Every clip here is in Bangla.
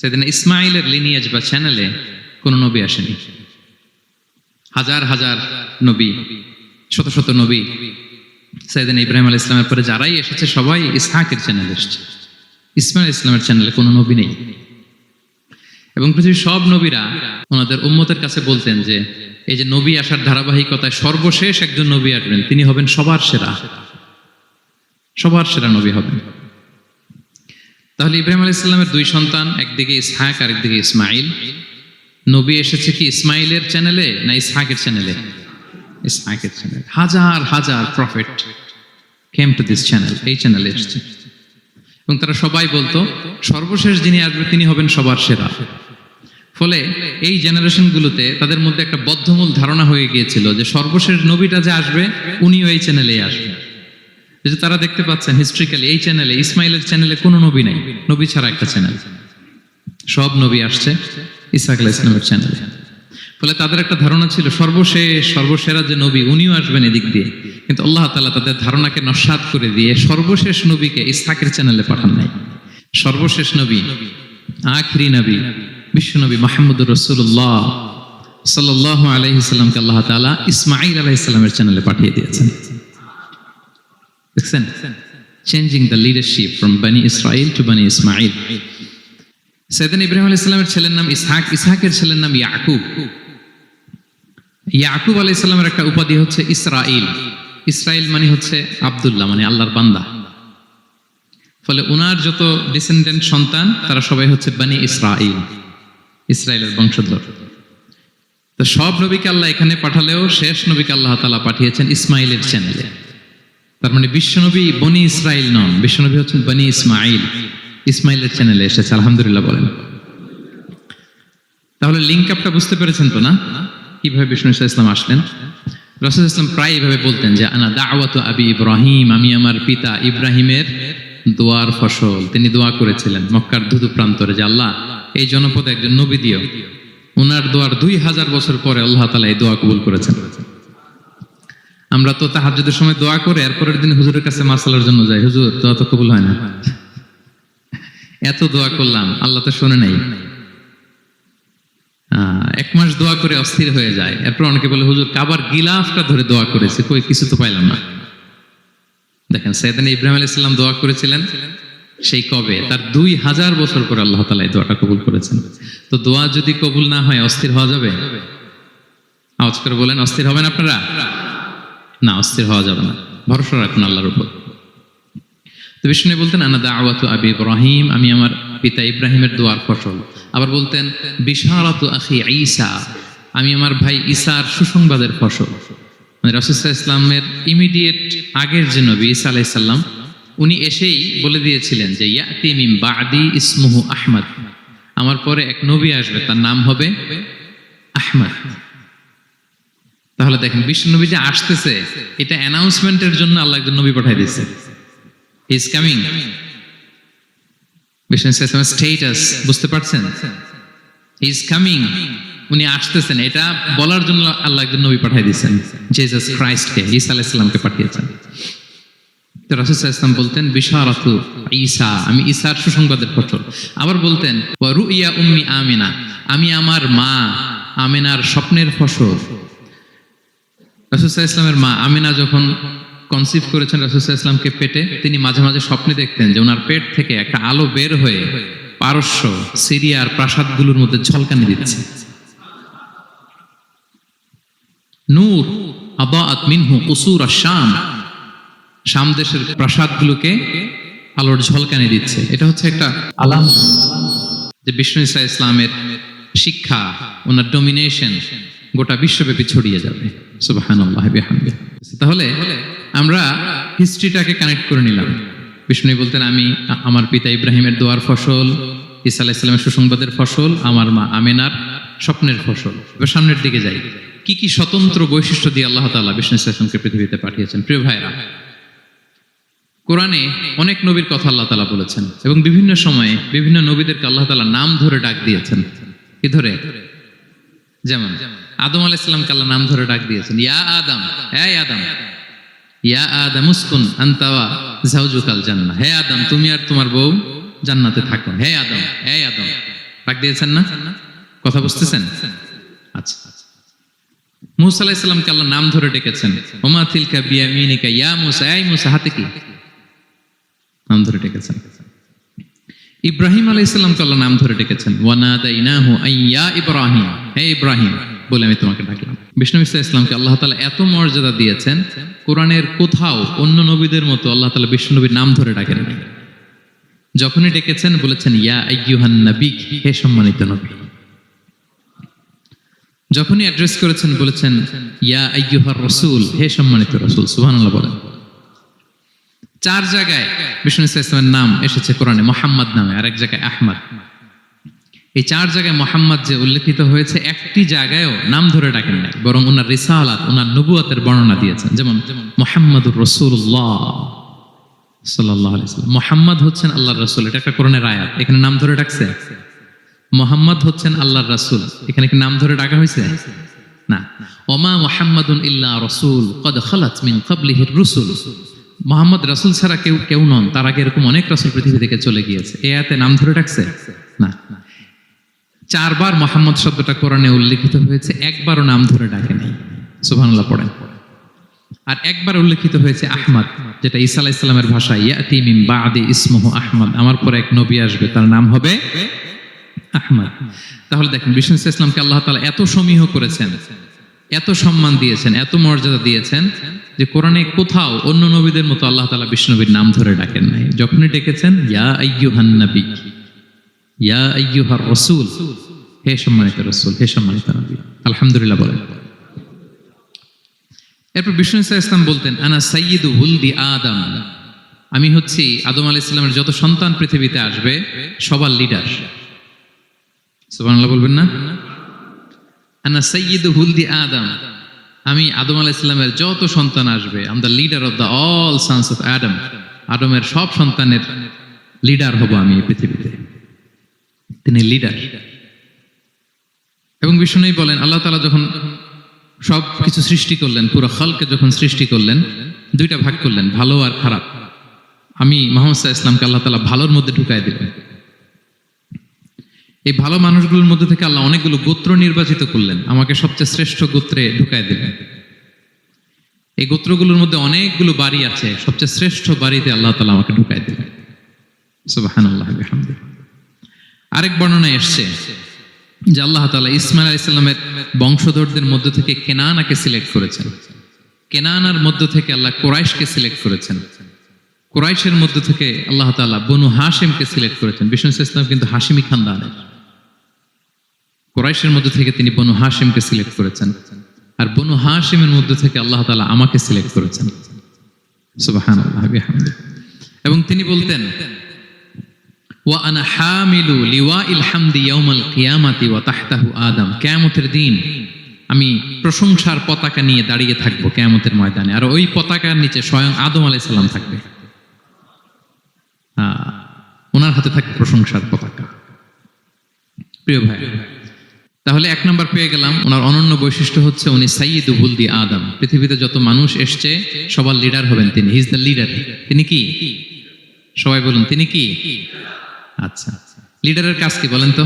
সেদিন ইসমাইলের লিনিয়েজ বা চ্যানেলে কোনো নবী আসেনি। হাজার হাজার নবী, শত শত নবী সেদিন ইব্রাহিম আলাইহিস সালামের পরে যারাই এসেছে সবাই ইসহাকের চ্যানেলে এসেছে। ইসমাইল ইসলামের চ্যানেলে কোনো নবী নেই। এবং পৃথিবীর সব নবীরা ওনাদের উম্মতের কাছে বলতেন যে এই যে নবী আসার ধারাবাহিকতায় সর্বশেষ একজন নবী আসবেন, তিনি হবেন সবার সেরা, সবার সেরা নবী হবেন। তাহলে ইব্রাহিম আলাইহিস সালামের দুই সন্তান, একদিকে ইসহাক আর একদিকে ইসমাইল। নবী এসেছে কি ইসমাইলের চ্যানেলে না ইসহাকের চ্যানেলে? ইসহাকের চ্যানেলে। হাজার হাজার prophet came to this channel, এই চ্যানেলে এসেছে। এবং তারা সবাই বলতো সর্বশেষ যিনি আসবে তিনি হবেন সবার সেরা। ফলে এই জেনারেশনগুলোতে তাদের মধ্যে একটা বদ্ধমূল ধারণা হয়ে গিয়েছিল যে সর্বশেষ নবীটা যে আসবে উনিও এই চ্যানেলেই আসবে। যেটা তারা দেখতে পাচ্ছেন হিস্ট্রিক্যালি, এই চ্যানেলে ইসমাইলের চ্যানেলে কোনো নবী নাই, নবী ছাড়া একটা চ্যানেল। সব নবী আসছে ইসহাক আলাইহিস সালামের চ্যানেলে। ফলে তাদের একটা ধারণা ছিল সর্বশেষ সর্বসেরা যে নবী উনিও আসবেন এদিক দিয়ে। কিন্তু আল্লাহ তাআলা তাদের ধারণাকে নস্যাৎ করে দিয়ে সর্বশেষ নবীকে ইসহাকের চ্যানেলে পাঠান নাই। সর্বশেষ নবী, আখিরি নবী, বিশ্বনবী মুহাম্মদুর রাসূলুল্লাহ সাল্লাল্লাহু আলাইহি সাল্লামকে আল্লাহ তাআলা ইসমাঈল আলাইহিস সালামের চ্যানেলে পাঠিয়ে দিয়েছেন। দেখছেন, চেঞ্জিং দ্য লিডারশিপ ফ্রম বনি ইসরাইল টু বনি ইসমাঈল। সেদিন ইব্রাহিম আলাইহিস সালামের ছেলের নাম ইসহাক, ইসহাকের ছেলের নাম ইয়াকুব। ইয়াকুব আলাইহিস সালামের একটা উপাধি হচ্ছে ইসরাইল। ইসরাইল মানে হচ্ছে আব্দুল্লাহ, মানে আল্লাহর বান্দা। ফলে উনার যত ডিসেন্ডেন্ট সন্তান তারা সবাই হচ্ছে বনি ইসরাইল, ইসরাইলের বংশধর। তো সব নবীকে আল্লাহ এখানে পাঠালেও শেষ নবীকে আল্লাহ তাআলা পাঠিয়েছেন ইসমাইলের চ্যানেলে। তার মানে বিশ্বনবী বনি ইসরাইল নন, বিশ্বনবী হচ্ছেন বনি ইসমাইল, ইসমাইলের চ্যানেলে এসেছে। আলহামদুলিল্লাহ বলেন। তাহলে লিঙ্ক আপটা বুঝতে পেরেছেন তো না, কিভাবে বিষ্ণু ইসলাম আসলেন? রাসূল ইসলাম প্রায় এইভাবে বলতেন যে আনা দাওয়াতু আবি ইব্রাহিম, আমি আমার পিতা ইব্রাহিমের দোয়ার ফসল। তিনি দোয়া করেছিলেন মক্কার ধুধু প্রান্তরে যে আল্লাহ এই জনপদে একজন নবী দিও। ওনার দোয়ার 2000 বছর পরে আল্লাহ তাআলা এই দোয়া কবুল করেছেন। আমরা তো তাহাজ্জুদের সময় দোয়া করে এরপরের দিন হুজুরের কাছে মাসালার জন্য যাই, হুজুর দোয়া তো কবুল হয় না। এত দোয়া করলাম আল্লাহ তো শুনে নাই। 1 মাস দোয়া করে অস্থির হয়ে যায়। এরপর অনেকে বলে হুজুর কাবার গিলাফটা ধরে দোয়া করেছে, কই কিছু তো পাইলাম না। দেখেন সাইয়েদনা ইব্রাহিম আলাইহিস সালাম দোয়া করেছিলেন সেই কবে, তার 2000 বছর পরে আল্লাহ তাআলা এই দোয়াটা কবুল করেছেন। তো দোয়া যদি কবুল না হয় অস্থির হওয়া যাবে? আওয়াজ করে বলেন, অস্থির হবেন আপনারা? না, অস্থির হওয়া যাবে না, ভরসা রাখুন আল্লাহর উপর। তো বিষ্ণু বলতেন আনা দাওয়াতু আবি ইব্রাহিম, আমি আমার পিতা ইব্রাহিমের দোয়ার ফসল। আবার বলতেন বিশারাতু আখি ঈসা, আমি আমার ভাই ঈসার সুসংবাদের ফসল। মানে রাসূল সাল্লাল্লাহু আলাইহি ওয়াসাল্লামের ইমিডিয়েট আগের যে নবী ঈসা আলাইহিস সালাম, উনি এসেই বলে দিয়েছিলেন যে ইয়াতি মিন বাদি ইসমুহু আহমদ, আমার পরে এক নবী আসবে তার নাম হবে আহমদ। তাহলে দেখেন বিশ্ব নবী যে আসতেছে এটা অ্যানাউন্সমেন্টের জন্য আল্লাহ একজন নবী পাঠিয়ে দিয়েছে। He is coming. বিশ্ব নবীর স্ট্যাটাস বুঝতে পারছেন? হি ইজ কামিং, উনি আসতেছেন, এটা বলার জন্য আল্লাহ একজন নবী পাঠিয়ে দিয়েছেন, জিসাস ক্রাইস্টকে, ঈসা আলাইহিস সালামকে পাঠিয়েছেন। তো রাসূল সাল্লাল্লাহু আলাইহি ওয়াসাল্লাম বলতেন বিশারাতু ঈসা, আমি ঈসার সুসংবাদের ফসল। আবার বলতেন ওয়া রুইয়া উম্মি আমিনা, আমি আমার মা আমিনার স্বপ্নের ফসল। রাসূল সাল্লাল্লাহু আলাইহি ওয়াসাল্লামের মা আমিনা যখন কনসিভ করেছেন রাসূল সাল্লাল্লাহু আলাইহি ওয়াসাল্লামকে পেটে, তিনি মাঝে মাঝে স্বপ্নে দেখতেন যে ওনার পেট থেকে একটা আলো বের হয়ে পারস্য সিরিয়ার প্রাসাদগুলোর মধ্যে ঝলকানি দিচ্ছে। নূর আদাআত মিনহু কুসুর আশ-শাম, শাম দেশের প্রাসাদগুলোকে আলোর ঝলকানি দিচ্ছে। এটা হচ্ছে একটা আলামত যে বিষ্ণু ঈসা ইসলামের শিক্ষা, ওনার ডমিনেশন গোটা বিশ্বব্যাপী ছড়িয়ে যাবে। সুবহানাল্লাহি বিহামদিহি। তাহলে আমরা হিস্ট্রিটাকে কানেক্ট করে নিলাম। বিষ্ণু বলতেন আমি আমার পিতা ইব্রাহিমের দোয়ার ফসল, ঈসা আলাইহিস সালামের সুসংবাদের ফসল, আমার মা আমিনার স্বপ্নের ফসল। এবার সামনের দিকে যাই, কি কি স্বতন্ত্র বৈশিষ্ট্য দিয়ে আল্লাহ তাআলা বিষ্ণু ইসলামকে পৃথিবীতে পাঠিয়েছেন। প্রিয় ভাইরা, কোরআনে অনেক নবীর কথা আল্লাহ তাআলা বলেছেন এবং বিভিন্ন সময়ে বিভিন্ন নবীদেরকে আল্লাহ তাআলা নাম ধরে ডাক দিয়েছেন। কি ধরে? যেমন আদম আলাইহিস সালামকে আল্লাহ নাম ধরে ডাক দিয়েছেন, ইয়া আদম, হে আদম, ইয়া আদম উসকুন আনতা ওয়া যাওজুকাল জান্নাহ, হে আদম তুমি আর তোমার বউ জান্নাতে থাকো, হে আদম, হে আদম। ডাক দিয়েছেন না? কথা বুঝতেছেন? আচ্ছা, মূসা আলাইহিস সালামকে আল্লাহ নাম ধরে ডেকেছেন, ওমা তিলকা বিয়ামিনিকা ইয়া মূসা, এই মূসা হাতে কি? নাম ধরে ডেকেছেন। ইব্রাহিম আলাইহিস সালামকে আল্লাহ নাম ধরে ডেকেছেন, ওয়ানাদাইনাহু আইয়া ইব্রাহিম, হে ইব্রাহিম বলে আমি তোমাকে ডাকলাম। বিষ্ণু ইসা ইসলামকে আল্লাহ তাআলা এত মর্যাদা দিয়েছেন, কোরআনের কোথাও অন্য নবীদের মতো আল্লাহ তাআলা বিষ্ণু নবীর নাম ধরে ডাকেন নাই। যখনই ডেকেছেন বলেছেন ইয়া আইয়ুহান নবী, হে সম্মানিত নবী। যখনই অ্যাড্রেস করেছেন বলেছেন ইয়া আইয়ুহার রাসূল, হে সম্মানিত রাসূল। সুবহানাল্লাহ বলেন। 4 জায়গায় বিষ্ণু ইসা ইসলামের নাম এসেছে কোরআনে মুহাম্মদ নামে, আর এক জায়গায় আহমদ। এই 4 জায়গায় মুহাম্মদ যে উল্লেখিত হয়েছে, একটি জায়গায়ও নাম ধরে ডাকেন নাই, বরং ওনার রিসালাত, ওনার নবুয়তের বর্ণনা দিয়েছেন। যেমন মুহাম্মাদুর রাসূলুল্লাহ সাল্লাল্লাহু আলাইহি ওয়াসাল্লাম, মুহাম্মদ হচ্ছেন আল্লাহর রাসূল, এটা একটা কোরআনের আয়াত। এখানে নাম ধরে ডাকছে? মুহাম্মদ হচ্ছেন আল্লাহর রাসূল, এখানে কি নাম ধরে ডাকা হয়েছে? না। ওমা মুহাম্মাদুন ইল্লা রাসূল ক্বাদ খালাত মিন ক্বাবলিহির রুসুল, মুহাম্মদ রাসূল ছাড়া কেউ নন, তার আগে এরকম অনেক রাসূল পৃথিবী থেকে চলে গিয়েছে। এই আয়াতে নাম ধরে ডাকছে? না। 4 বার মুহাম্মদ শব্দটা কোরআনে উল্লেখিত হয়েছে, একবারও নাম ধরে ডাকে নাই। সুবহানাল্লাহ পড়েন। আর একবার উল্লেখিত হয়েছে আহমদ, যেটা ঈসা আলাইহিস সালামের ভাষা, ইয়াতি মিন বাদি ইসমুহু আহমদ, আমার পরে এক নবী আসবে, তার নাম হবে আহমদ। তাহলে দেখেন বিষ্ণু ইসলামকে আল্লাহ তাআলা এত সমীহ করেছেন, এত সম্মান দিয়েছেন, এত মর্যাদা দিয়েছেন যে কোরআনে কোথাও অন্য নবীদের মতো আল্লাহ তাআলা বিষ্ণু নবীর নাম ধরে ডাকেন নাই। যখনই ডেকেছেন ইয়া আইয়ুহান নবী, ইয়া আইয়ুহার রাসূল, হে সম্মানিত রাসূল, হে সম্মানিত নবী। আলহামদুলিল্লাহ বলেন। এরপর বিষ্ণু ইসলাম বলতেন আনা সাইয়্যিদু উলদি আদম, আমি হচ্ছি আদম আলাইহিস সালামের যত সন্তান পৃথিবীতে আসবে সবার লিডার। সুবহানাল্লাহ বলবেন না? আনা সাইয়্যিদু উলদি আদম, আমি আদম আলাইহিস সালামের যত সন্তান আসবে, I am the leader of the all sons of আদম, আদমের সব সন্তানের লিডার হব আমি এই পৃথিবীতে। তিনি লিডার। এবং বিষ্ণু বলেন আল্লাহ তাআলা যখন সব কিছু সৃষ্টি করলেন, পুরো খালকে যখন সৃষ্টি করলেন, 2টা ভাগ করলেন, ভালো আর খারাপ। আমি মুহাম্মদ সাল্লাল্লাহু আলাইহি ওয়াসাল্লামকে আল্লাহ তাআলা ভালোর মধ্যে ঢুকায় দিলেন। এই ভালো মানুষগুলোর মধ্যে থেকে আল্লাহ অনেকগুলো গোত্র নির্বাচিত করলেন, আমাকে সবচেয়ে শ্রেষ্ঠ গোত্রে ঢুকায় দিলেন। এই গোত্রগুলোর মধ্যে অনেকগুলো বাড়ি আছে, সবচেয়ে শ্রেষ্ঠ বাড়িতে আল্লাহ তাআলা আমাকে ঢুকায় দিলেন। সুবহানাল্লাহ ওয়া বিহামদিহি। আরেক বর্ণনায় এসেছে যে আল্লাহ তাআলা ইসমাঈল আলাইহিস সালামের বংশধরদের মধ্য থেকে কেনানাকে সিলেক্ট করেছেন। কেনানার মধ্য থেকে আল্লাহ কুরাইশকে সিলেক্ট করেছেন। কুরাইশের মধ্য থেকে আল্লাহ তাআলা বনু হাশিমকে সিলেক্ট করেছেন। বিষ্ণু ইসলাম কিন্তু হাশিমি খানদানের। কুরাইশের মধ্য থেকে তিনি বনু হাশিমকে সিলেক্ট করেছেন, আর বনু হাশিমের মধ্য থেকে আল্লাহ তাআলা আমাকে সিলেক্ট করেছেন। সুবহানাল্লাহ ওয়া বিহামদিহি। এবং তিনি বলতেন ওয়া আনা হামিলু লিওয়াইল হামদি ইয়াউমাল কিয়ামাতি ওয়া তাহতাহু আদম, কিয়ামতের দিন আমি প্রশংসার পতাকা নিয়ে দাঁড়িয়ে থাকবো কিয়ামতের ময়দানে, আর ওই পতাকার নিচে স্বয়ং আদম আলাইহিস সালাম থাকবে। ওনার হাতে থাকবে প্রশংসার পতাকা। প্রিয় ভাই, তাহলে 1 নম্বর পেয়ে গেলাম, ওনার অনন্য বৈশিষ্ট্য হচ্ছে উনি সাইয়্যিদু উলদি আদম। পৃথিবীতে যত মানুষ এসছে সবার লিডার হবেন তিনি। He is the leader. তিনি কি? সবাই বলুন, তিনি কি? আচ্ছা, লিডারের কাজ কি বলেন তো?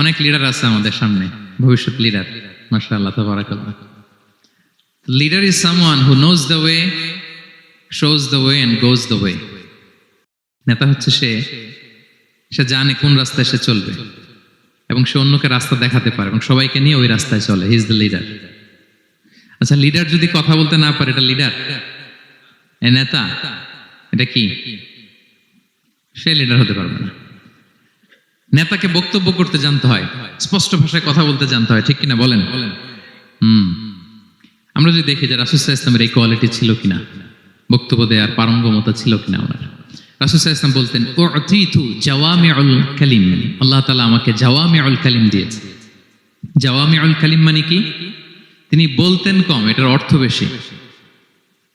অনেক লিডার আছে আমাদের সামনে, ভবিষ্যৎ লিডার। মাশাআল্লাহ, তাবারাকাল্লাহ। Leader is someone who knows the way, shows the way and goes the way. নেতা হচ্ছে সে জানে কোন রাস্তায় সে চলবে এবং সে অন্যকে রাস্তা দেখাতে পারে এবং সবাইকে নিয়ে ওই রাস্তায় চলে। He is the leader. আচ্ছা, লিডার যদি কথা বলতে না পারে, এটা লিডার? এ নেতা? এটা কি? সে লিডার হতে পারবে না। নেতাকে বক্তব্য করতে জানতে হয়, স্পষ্ট ভাষায় কথা বলতে জানতে হয়, ঠিক কিনা বলেন? আমরা যদি দেখি যে রাসূল সাল্লাল্লাহু আলাইহি ওয়াসাল্লামের এই কোয়ালিটি ছিল কিনা, বক্তব্য দেওয়ার পারঙ্গমতা ছিল কিনা ওনার। রাসূল সাল্লাল্লাহু আলাইহি ওয়াসাল্লাম বলতেন উতিতু জাওয়ামিউল কালিম, আল্লাহ তাআলা আমাকে জাওয়ামিউল কালিম দিয়েছে। জাওয়ামিউল কালিম মানে কি? তিনি বলতেন কম, এটার অর্থ বেশি।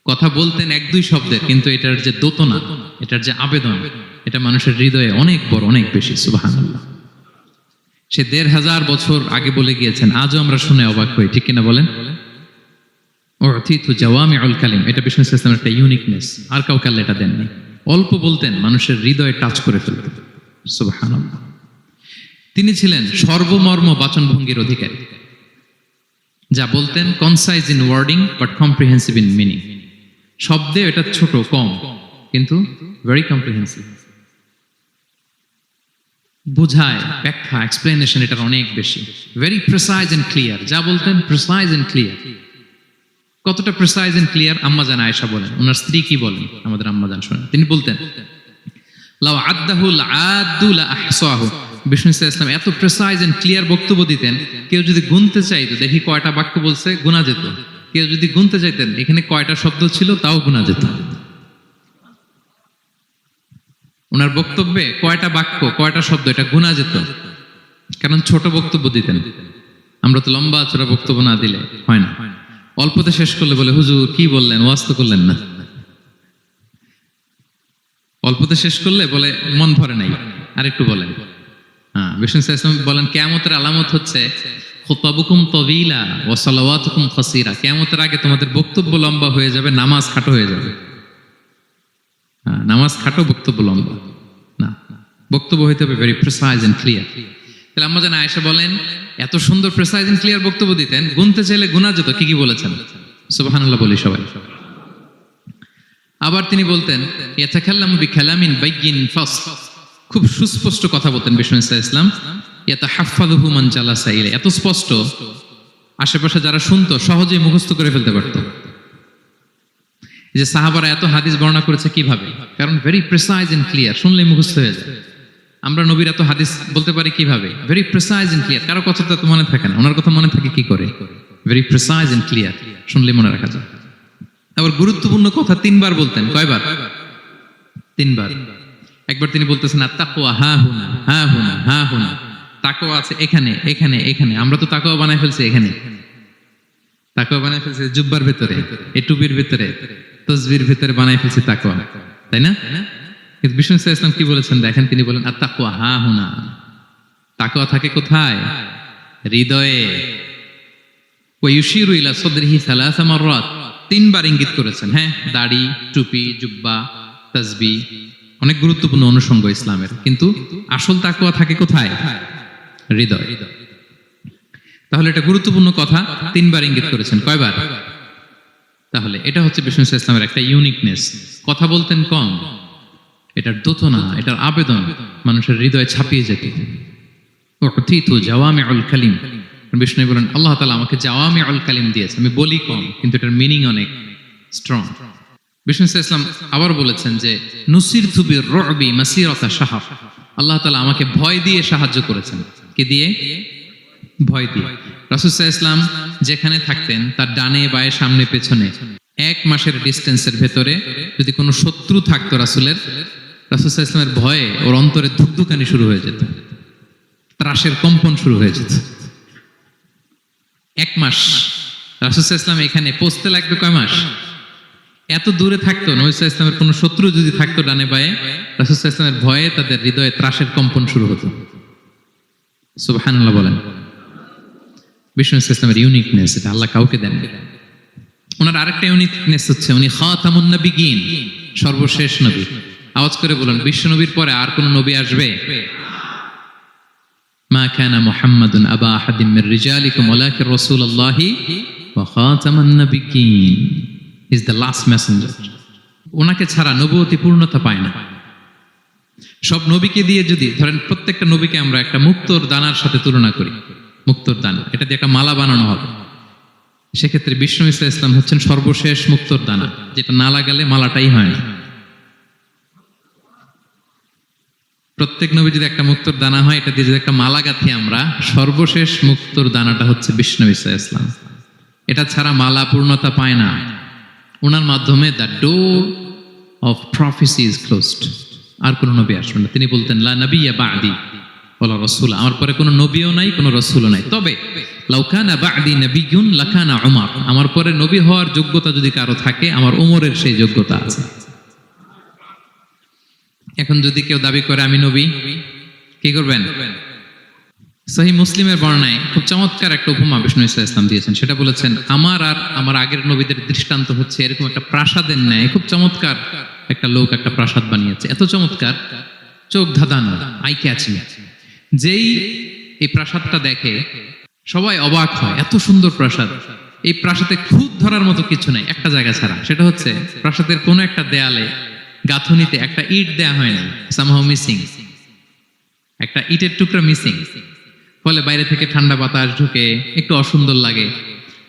কথা বলতেন 1-2 শব্দের, কিন্তু এটার যে দোতনা, এটার যে আবেদন, এটা মানুষের হৃদয়ে অনেক বড়, অনেক বেশি। সুবহানাল্লাহ। সে 1500 বছর আগে বলে গিয়েছেন, আজও আমরা শুনে অবাক হই, ঠিক কিনা বলেন? উতিতু জাওয়ামিউল কালিম, এটা বিষ্ণু ইসলামের একটা ইউনিকনেস, আর কাউকে আল্লাহ এটা দেননি। অল্প বলতেন, মানুষের হৃদয়ে টাচ করে ফেলতেন। সুবহানাল্লাহ। তিনি ছিলেন সর্বমর্ম বাচনভঙ্গির অধিকারী। যা বলতেন concise in wording but comprehensive in meaning. শব্দে এটা ছোট কম, কিন্তু ভেরি কম্প্রিহেন্সিভ। বোঝায়, ব্যাখ্যা, এক্সপ্লেনেশন এটার অনেক বেশি। Very precise and clear. যা বলতেন প্রিসাইজ এন্ড ক্লিয়ার। কতটা প্রিসাইজ এন্ড ক্লিয়ার আম্মাজান আয়েশা বলেন। ওনার স্ত্রী কি বলেন আমাদের আম্মাজান শোনেন। তিনি বলতেন লাউ আদ্দাহু লাআদ্দু লাআহসাহু। বিষ্ণু ইসলাম এত প্রিসাইজ এন্ড ক্লিয়ার বক্তব্য দিতেন, কেউ যদি গুনতে চাইতো দেখি কয়টা বাক্য বলছে গুনা যেত। কেউ যদি গুনতে চাইতেন এখানে কয়টা শব্দ ছিল তাও গুনা যেত। ওনার বক্তব্যে কয়টা বাক্য কয়টা শব্দ এটা গুনা যেত, কারণ ছোট বক্তব্য দিতেন। আমরা তো লম্বা চড়া বক্তব্য না দিলে হয় না। অল্পতে শেষ করলে বলে হুজুর কি বললেন, ওয়াজ তো করলেন না। অল্পতে শেষ করলে বলে মন ভরে নাই, আর একটু বলেন। হ্যাঁ, বিষ্ণু ইসলাম বলেন কিয়ামতের আলামত হচ্ছে খুতবাবুকুম তাওয়িলা ওয়া সালাওয়াতুকুম কাসীরা। কিয়ামতের আগে তোমাদের বক্তব্য লম্বা হয়ে যাবে, নামাজ খাটো হয়ে যাবে। হ্যাঁ, নামাজ খাটো, বক্তব্য লম্বা না। বক্তব্য হইতে হবে ভেরি প্রিসাইজ এন্ড ক্লিয়ার। তাহলে আম্মাজান আয়েশা বলেন এত সুন্দর প্রিসাইজ এন্ড ক্লিয়ার বক্তব্য দিতেন, গুনতে চাইলে গুনা যেত। কি কি বলেছেন? সুবহানাল্লাহ বলি সবাই। আবার তিনি বলতেন ইয়াতাকাল্লামু বিকালামিন বাইয়িন ফাসল। খুব সুস্পষ্ট কথা বলতেন বিষ্ণু ইসলাম। ইয়াতাহাফফাযুহু মান জালাসা ইলাইহি। এত স্পষ্ট আশেপাশে যারা শুনতো সহজেই মুখস্থ করে ফেলতে পারত। যে সাহাবারা এত হাদিস বর্ণনা করেছে কিভাবে? কারণ ভেরি প্রিসাইজ এন্ড ক্লিয়ার, শুনলেই মুখস্থ হয়ে যায়। আমরা নবীর এত হাদিস বলতে পারি কিভাবে? Very precise and clear. কারো কথা তো মনে থাকে না, ওনার কথা মনে থাকে কি করে? ভেরি প্রিসাইজ এন্ড ক্লিয়ার, শুনলে মনে রাখা যায়। আবার গুরুত্বপূর্ণ কথা 3 বার বলতেন। কয়বার? 3 বার। একবার তিনি বলতেছেন আত্তাকওয়া হা হুনা হা হুনা হা হুনা। তাকওয়া আছে এখানে এখানে এখানে। আমরা তো তাকওয়া বানায় ফেলছি এখানে। তাকওয়া বানায় ফেলছি জুব্বার ভিতরে, এই টুপির ভিতরে, তসবির ভিতরে বানায় ফেলছি তাকওয়া, তাই না? কিন্তু বিষ্ণু ইসলাম কি বলেছেন দেখেন, তিনি বলেন আত্তাকওয়া হা হুনা। তাকওয়া থাকে কোথায়? হৃদয়ে। ওয়া ইউশিরু ইলা সাদরিহি সালাসা মাররাত। 3 বার ইঙ্গিত করেছেন। হ্যাঁ, দাড়ি, টুপি, জুব্বা, তাসবিহ অনেক গুরুত্বপূর্ণ অনুষঙ্গ ইসলামের, কিন্তু আসল তাকওয়া থাকে কোথায়? হৃদয়। তাহলে এটা গুরুত্বপূর্ণ কথা, 3 বার ইঙ্গিত করেছেন। কয়বার? তাহলে এটা হচ্ছে বিষ্ণু ইসলামের একটা ইউনিকনেস। কথা বলতেন কম, এটার দোতনা, এটার আবেদন মানুষের হৃদয়ে ছাপিয়ে যেত। উতিতু জাওয়ামিউল কালিম। বিষ্ণু বলেন আল্লাহ তাআলা আমাকে জাওয়ামিউল কালিম দিয়েছে, আমি বলি কম কিন্তু এটার মিনিং অনেক স্ট্রং। বিষ্ণু ইসলাম আবার বলেছেন যে নুসিরতু বির-রু'বি মাসিরাতা শাহর। আল্লাহ তাআলা আমাকে ভয় দিয়ে সাহায্য করেছেন। কি দিয়ে? ভয় দিয়ে। রাসূল সাল্লাল্লাহু আলাইহি ওয়াসাল্লাম যেখানে থাকতেন তার ডানে বায়ে সামনে পেছনে 1 মাসের ডিস্টেন্সের ভেতরে যদি কোনো শত্রু থাকতো রাসূলের, রাসূল সাল্লাল্লাহু আলাইহি ওয়াসাল্লামের ভয়ে ওর অন্তরে ধুকধুকানি শুরু হয়ে যেত, ত্রাসের কম্পন শুরু হয়ে যেত। 1 মাস রাসূল সাল্লাল্লাহু আলাইহি ওয়াসাল্লাম এখানে পৌঁছতে লাগবে কয় মাস? এত দূরে থাকতো, নবী সাল্লাল্লাহু আলাইহি ওয়াসাল্লামের কোনো শত্রু যদি থাকতো ডানে বায়ে, রাসূল সাল্লাল্লাহু আলাইহি ওয়াসাল্লামের ভয়ে তাদের হৃদয়ে ত্রাসের কম্পন শুরু হতো। সুবহানাল্লাহ বলেন। বিষ্ণু ইসলামের ইউনিকনেস, এটা আল্লাহ কাউকে দেন। ওনার আরেকটা ইউনিকনেস হচ্ছে উনি খাতামুন নবিয়্যিন, সর্বশেষ নবী। আওয়াজ করে বলুন বিশ্ব নবীর পরে আর কোন নবী আসবে? মা কানা মুহাম্মাদুন আবা আহাদিম মির রিজালিকুম ওয়ালাকিন রাসূলুল্লাহি ওয়া খাতামুন নবিয়্যিন। Is the last messenger. ওনাকে ছাড়া নবুয়তি পূর্ণতা পায় না। সব নবীকে দিয়ে যদি ধরেন প্রত্যেকটা নবীকে আমরা একটা মুক্তোর দানার সাথে তুলনা করি, মুক্তোর দানা, এটা দিয়ে একটা মালা বানানো হবে, সেক্ষেত্রে বিষ্ণু ইসলাম হচ্ছেন সর্বশেষ মুক্তোর দানা, যেটা না লাগালে মালাটাই হয় না। প্রত্যেক নবী যদি একটা মুক্তোর দানা হয়, এটা দিয়ে যদি একটা মালা গাঁথি আমরা, সর্বশেষ মুক্তোর দানাটা হচ্ছে বিষ্ণু ইসলাম। এটা ছাড়া মালা পূর্ণতা পায় না। ওনার মাধ্যমে the door of prophecy is closed. আর কোন নবী আসবেন না। তিনি বলতেন লা নাবিয়্যা বা'দি ওয়ালা রাসূল। আমার পরে কোনো নবীও নাই, কোনো রাসূলও নাই। তবে লাউ কানা বা'দি নাবিয়্যুন লাকানা উমর। আমার পরে নবী হওয়ার যোগ্যতা যদি কারো থাকে, আমার উমরের সেই যোগ্যতা আছে। এখন যদি কেউ দাবি করে আমি নবী, কি করবেন? সহিহ মুসলিমের বর্ণনায় খুব চমৎকার একটা উপমা বিষ্ণু ইসলাম দিয়েছেন। সেটা বলেছেন আমার আর আমার আগের নবীদের দৃষ্টান্ত হচ্ছে এরকম একটা প্রাসাদের ন্যায়। খুব চমৎকার একটা লোক একটা প্রাসাদ বানিয়েছে, এত চমৎকার, চোখ ধাঁধানো, আই ক্যাচিং। যেই এই প্রাসাদটা দেখে সবাই অবাক হয়, এত সুন্দর প্রাসাদ। এই প্রাসাদে খুঁত ধরার মতো কিছু নাই একটা জায়গা ছাড়া, সেটা হচ্ছে প্রাসাদের কোনো একটা দেয়ালে গাঁথুনিতে একটা ইট দেয়া হয় না, সামহাউ মিসিং, একটা ইটের টুকরা মিসিং। ফলে বাইরে থেকে ঠান্ডা বাতাস ঢুকে একটু অসুন্দর লাগে।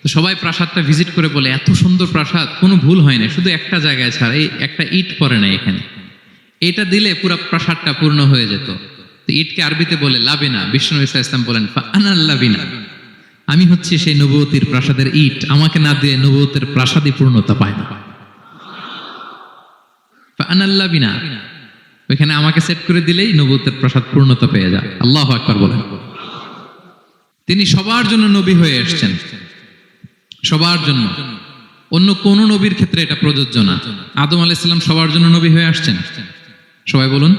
তো সবাই প্রাসাদটা ভিজিট করে বলে এত সুন্দর প্রাসাদ, কোনো ভুল হয় না, শুধু একটা জায়গায় ছাড়া এই একটা ইট পড়ে না এখানে। এটা দিলে পুরো প্রাসাদটা পূর্ণ হয়ে যেত। তো ইটকে আরবিতে বলে লাবিনা। বিষ্ণু ইসা ইসলাম বলেন ফাআনাল লাবিনা, আমি হচ্ছি সেই নবুয়তির প্রাসাদের ইট, আমাকে না দিয়ে নবুয়তের প্রাসাদই পূর্ণতা পায় না। ফাআনাল লাবিনা, ওইখানে আমাকে সেট করে দিলেই নবুয়তের প্রাসাদ পূর্ণতা পেয়ে যায়। আল্লাহু আকবার বলেন। তিনি সবার জন্য নবী হয়ে এসেছেন, সবার জন্য। অন্য কোন নবীর ক্ষেত্রে এটা প্রযোজ্য না। আদম আলাইহিস সালাম সবার জন্য নবী হয়ে আসছেন, সবাই বলুন।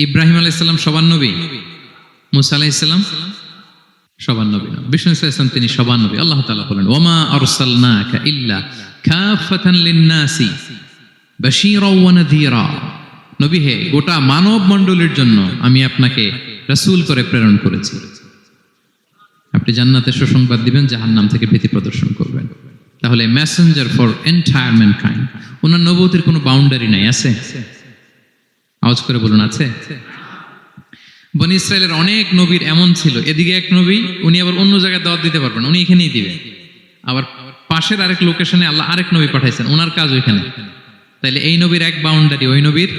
ইব্রাহিম আলাইহিস সালাম সবার নবী, মুসা আলাইহিস সালাম সবার নবী না, বিষ্ণু ইসলাম তিনি সবার নবী। আল্লাহ তাআলা বলেন ওয়ামা আরসালনাকা ইল্লা কাফাতান লিন-নাসি বাশীরা ওয়া নাযীরা, নবী হে গোটা মানব মণ্ডলীর জন্য আমি আপনাকে রাসূল করে প্রেরণ করেছি। আপনি জান্নাতের সুসংবাদ দিবেন, জাহান্নাম থেকে ভীতি প্রদর্শন করবেন। তাহলে মেসেঞ্জার ফর এন্টায়ার ম্যানকাইন্ড, ওনার নবুয়তির কোনো বাউন্ডারি নাই, আছে? আওয়াজ করে বলুন, আছে? বনি ইসরায়েলের অনেক নবীর এমন ছিল, এদিকে এক নবী, উনি আবার অন্য জায়গায় দাওয়াত দিতে পারবেন, উনি এখানেই দিবেন। আবার পাশের আরেক লোকেশনে আল্লাহ আরেক নবী পাঠাইছেন, ওনার কাজ ওইখানে। তাইলে এই নবীর এক বাউন্ডারি, ওই নবীর।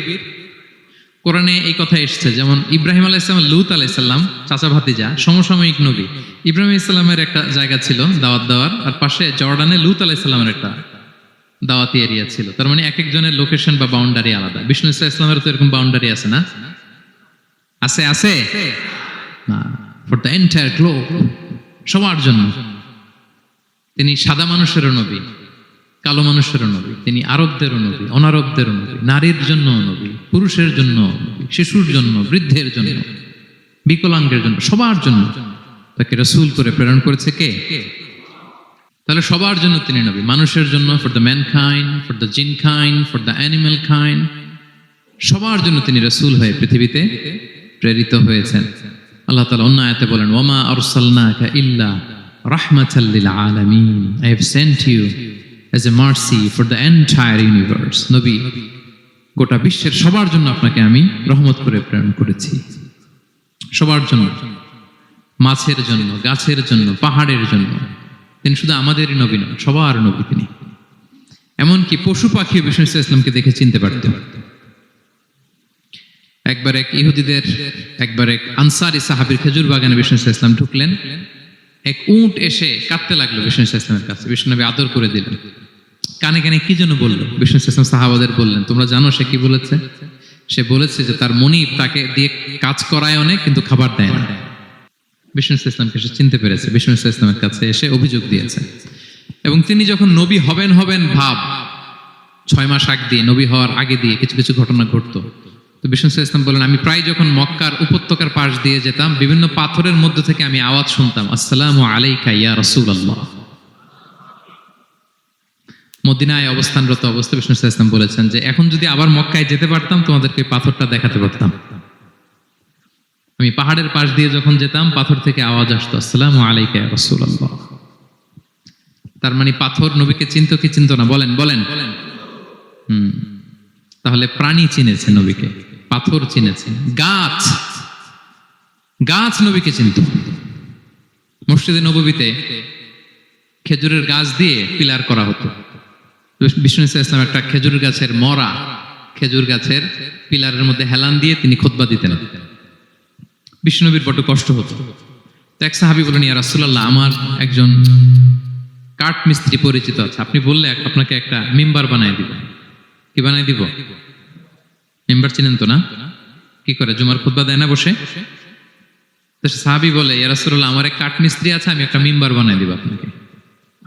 কোরআনে এই কথা এসেছে, যেমন ইব্রাহিম আলাইহিস সালাম, লূত আলাইহিস সালাম চাচা ভাতিজা, সমসাময়িক নবী। ইব্রাহিম আলাইহিস সালামের একটা জায়গা ছিল দাওয়াত দেওয়ার, আর পাশে জর্ডানে লূত আলাইহিস সালামের একটা দাওয়াতি এরিয়া ছিল। তার মানে এক একজনের লোকেশন বা বাউন্ডারি আলাদা। বিষ্ণু ইসলামের তো এরকম বাউন্ডারি আছে না? আছে? আছে না, ফর দ্য এন্টায়ার গ্লোব, সবার জন্য। তিনি সাদা মানুষেরও নবী, কালো মানুষেরও নবী, তিনি আরবদেরও নবী, অনারবদেরও নবী, নারীর জন্য নবী, পুরুষের জন্য নবী, শিশুর জন্য, বৃদ্ধের জন্য, বিকলাঙ্গের জন্য, সবার জন্য তাকে রাসূল করে প্রেরণ করেছে কে? তাহলে সবার জন্য তিনি নবী, মানুষের জন্য, for the mankind, for the জিনকাইন্ড, for the animal kind, সবার জন্য তিনি রাসূল হয়ে পৃথিবীতে প্রেরিত হয়েছেন। আল্লাহ তাআলা অন্য আয়াতে বলেন ওয়ামা আরসালনাকা ইল্লা রাহমাতাল লিল আলামিন, I have sent you as a mercy for the entire universe, নবী গোটা বিশ্বের সবার জন্য আপনাকে আমি রহমত করে প্রেরণ করেছি, সবার জন্য, মাছের জন্য, গাছের জন্য, পাহাড়ের জন্য। তিনি শুধু আমাদেরই নবী নন, সবার নবী তিনি। এমনকি পশু পাখি বিষ্ণু ইসলামকে দেখে চিনতে পারতেন। একবার এক ইহুদিদের, একবার এক আনসারী সাহাবীর খেজুর বাগানে বিষ্ণু ইসলাম ঢুকলেন। এক উট এসে কাঁদতে লাগলো বিষ্ণু ইসলামের কাছে, বিষ্ণু নবী আদর করে দিলেন। কানে কানে কি যেন বললো, বিষ্ণু ইসলাম সাহাবাদের বললেন তোমরা জানো সে কি বলেছে? সে বলেছে যে তার মনিব তাকে দিয়ে কাজ করায় অনেক, কিন্তু খাবার দেয় না। বিষ্ণু ইসলামকে সে চিনতে পেরেছে, বিষ্ণু ইসলামের কাছে এসে অভিযোগ দিয়েছে। এবং তিনি যখন নবী হবেন ভাব 6 মাস আগ দিয়ে, নবী হওয়ার আগে দিয়ে কিছু কিছু ঘটনা ঘটতো। তো বিষ্ণু ইসলাম বলেন আমি প্রায় যখন মক্কার উপত্যকার পাশ দিয়ে যেতাম, বিভিন্ন পাথরের মধ্যে থেকে আমি আওয়াজ শুনতাম আসসালামু আলাইকা ইয়া রাসূলুল্লাহ। মদিনায় অবস্থানরত অবস্থায় বিষ্ণু ইসলাম বলেছেন যে এখন যদি আবার মক্কায় যেতে পারতাম তোমাদেরকে পাথরটা দেখাতে পারতাম। আমি পাহাড়ের পাশ দিয়ে যখন যেতাম পাথর থেকে আওয়াজ আসতো আসসালামু আলাইকা ইয়া রাসূলুল্লাহ। তার মানে পাথর নবীকে চিনতো কি চিনতো না? বলেন বলেন। তাহলে প্রাণী চিনেছে নবীকে, পাথর চিনেছে, গাছ, গাছ নবীকে চিনত। মসজিদে নববীতে খেজুরের গাছ দিয়ে পিলার করা হতো। বিষ্ণু ইসলাম একটা খেজুর গাছের মরা খেজুর গাছের পিলারের মধ্যে হেলান দিয়ে তিনি খুতবা দিতেন। বিষ্ণু নবীর বড় কষ্ট হতো। তো এক সাহাবী বলেন ইয়া রাসূলুল্লাহ, আমার একজন কাঠ মিস্ত্রি পরিচিত আছে, আপনি বললে আপনাকে একটা মিম্বার বানায় দিব। কি বানাই দিব? মেম্বার চিনেন তো না? কি করে জুমার খুতবা দেয় না বসে? তো সাহাবী বলে ইয়া রাসূলুল্লাহ, আমার এক কাঠ মিস্ত্রি আছে, আমি একটা মিম্বার বানাই দিব আপনাকে,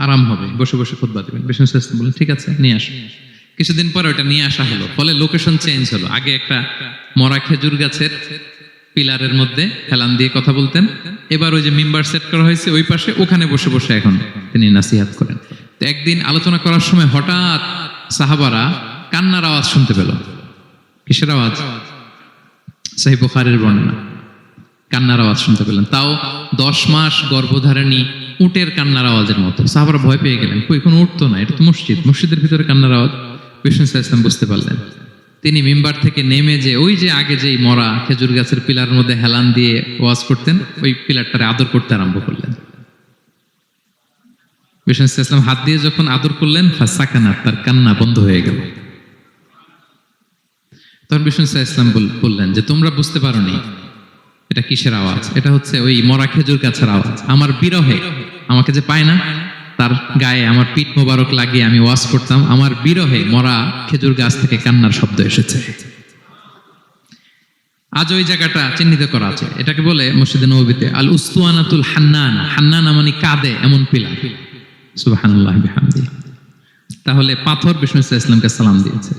আরাম হবে, বসে বসে খুতবা দিবেন। বিষ্ণু ইসলাম বলেন ঠিক আছে নিয়ে আসো। কিছুদিন পরে ওটা নিয়ে আসা হলো, ফলে লোকেশন চেঞ্জ হলো। আগে একটা মরা খেজুর গাছের পিলারের মধ্যে হেলান দিয়ে কথা বলতেন, এবার ওই যে মিম্বার সেট করা হয়েছে ওই পাশে, ওখানে বসে বসে এখন তিনি নাসিহাত করেন। তো একদিন আলোচনা করার সময় হঠাৎ সাহাবারা কান্নার আওয়াজ শুনতে পেল। কিসের আওয়াজ? সহিহ বুখারীর বর্ণনা। কান্নার আওয়াজ শুনতে পেলেন, তাও 10 মাস গর্ভধারিণী উটের কান্নার আওয়াজের মতো। সাহাবারা ভয় পেয়ে গেলেন, কই কোনো উট তো না, এটা তো মসজিদ, মসজিদের ভিতরে কান্নার আওয়াজ। বিষ্ণু সাল্লাল্লাহু আলাইহি ওয়াসাল্লাম বুঝতে পারলেন। তিনি মিম্বার থেকে নেমে যে ওই যে আগে যেই মরা খেজুর গাছের পিলার মধ্যে হেলান দিয়ে ওয়াজ করতেন, ওই পিলারটারে আদর করতে আরম্ভ করলেন। বিষ্ণু সাল্লাল্লাহু আলাইহি ওয়াসাল্লাম হাত দিয়ে যখন আদর করলেন, ফাসাকানাত, তার কান্না বন্ধ হয়ে গেল। তখন বিষ্ণু সাল্লাল্লাহু আলাইহি ওয়াসাল্লাম বললেন যে তোমরা বুঝতে পারোনি এটা কিসের আওয়াজ, এটা হচ্ছে ওই মরা খেজুর গাছের আওয়াজ। আমার বিরহে, আমাকে যে পায় না, তার গায়ে আমার পিঠ মোবারক লাগিয়ে আমি ওয়াজ করতাম, আমার বিরহে মরা খেজুর গাছ থেকে কান্নার শব্দ এসেছে। আজ ওই জায়গাটা চিহ্নিত করা আছে, এটাকে বলে মসজিদে নববীতে আল উস্তুয়ানাতুল হান্নান। হান্নান মানে কাঁদে এমন পিলার। সুবহানাল্লাহি বিহামদিহি। তাহলে পাথর বিষ্ণু সাল্লাল্লাহু আলাইহি ওয়াসাল্লামকে সালাম দিয়েছে,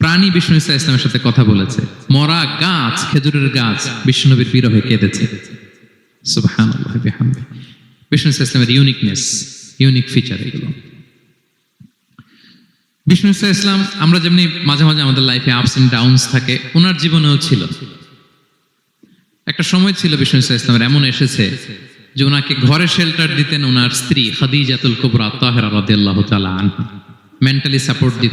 প্রাণী বিষ্ণু সাল্লাল্লাহু আলাইহি ওয়াসাল্লামের সাথে কথা বলেছে, মরা গাছ, খেজুরের গাছ বিষ্ণুনবীর বিরহে কেঁদেছে। সুবহানাল্লাহি বিহামদিহি। বিষ্ণু সাল্লাল্লাহু আলাইহি ওয়াসাল্লামের ইউনিকনেস, ইউনিক ফিচার এগুলো। বিষ্ণু সাল্লাল্লাহু আলাইহি ওয়াসাল্লাম, আমরা যেমনি মাঝে মাঝে আমাদের লাইফে আপস এন্ড ডাউনস থাকে, ওনার জীবনেও ছিল। একটা সময় ছিল বিষ্ণু সাল্লাল্লাহু আলাইহি ওয়াসাল্লামের এমন এসেছে যে ওনাকে ঘরে শেল্টার দিতেন ওনার স্ত্রী খাদিজাতুল কুবরা তাহেরা রাদিয়াল্লাহু তাআলা আনহা, মেন্টালি সাপোর্ট দিতেন,